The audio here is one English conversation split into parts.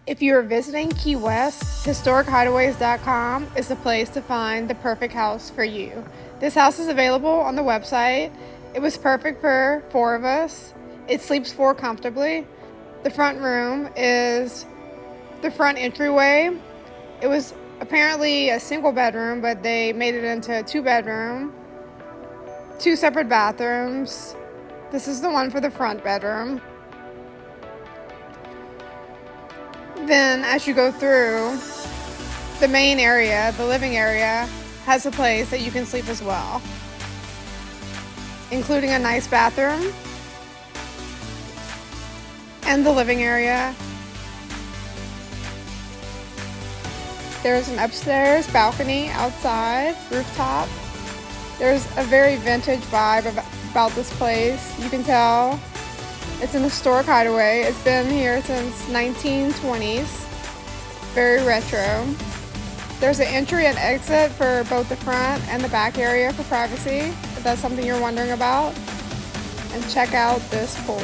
If you are visiting Key West, historichideaways.com is the place to find the perfect house for you. This house is available on the website. It was perfect for 4 of us. It sleeps 4 comfortably. The front room is the front entryway. It was apparently a single bedroom, but they made it into a 2-bedroom, 2 separate bathrooms. This is the one for the front bedroom. Then as you go through, the main area, the living area, has a place that you can sleep as well, including a nice bathroom and the living area. There's an upstairs balcony outside, rooftop. There's a very vintage vibe about this place. You can tell it's an historic hideaway. It's been here since 1920s. Very retro. There's an entry and exit for both the front and the back area for privacy, if that's something you're wondering about. And check out this pool.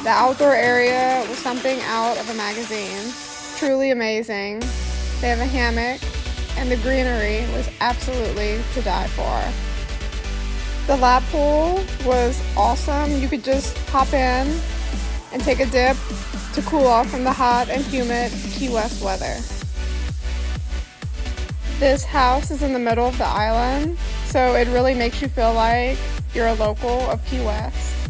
The outdoor area was something out of a magazine. Truly amazing. They have a hammock, and the greenery was absolutely to die for. The lap pool was awesome. You could just hop in and take a dip to cool off from the hot and humid Key West weather. This house is in the middle of the island, so it really makes you feel like you're a local of Key West.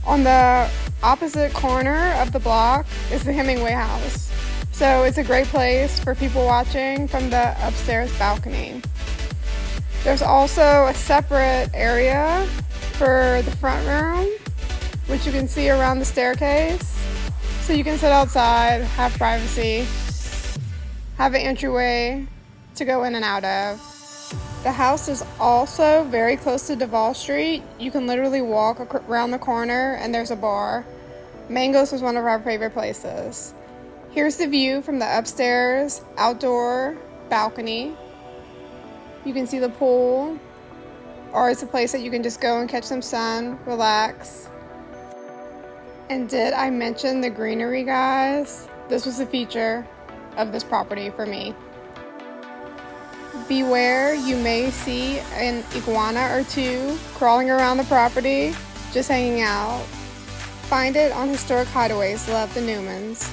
On the opposite corner of the block is the Hideaway house, so it's a great place for people watching from the upstairs balcony. There's also a separate area for the front room, which you can see around the staircase. So you can sit outside, have privacy, have an entryway to go in and out of. The house is also very close to Duval Street. You can literally walk around the corner and there's a bar. Mango's was one of our favorite places. Here's the view from the upstairs outdoor balcony. You can see the pool, or it's a place that you can just go and catch some sun, relax. And did I mention the greenery, guys? This was a feature of this property for me. Beware, you may see an iguana or 2 crawling around the property, just hanging out. Find it on Historic Hideaways. Love the Newmans.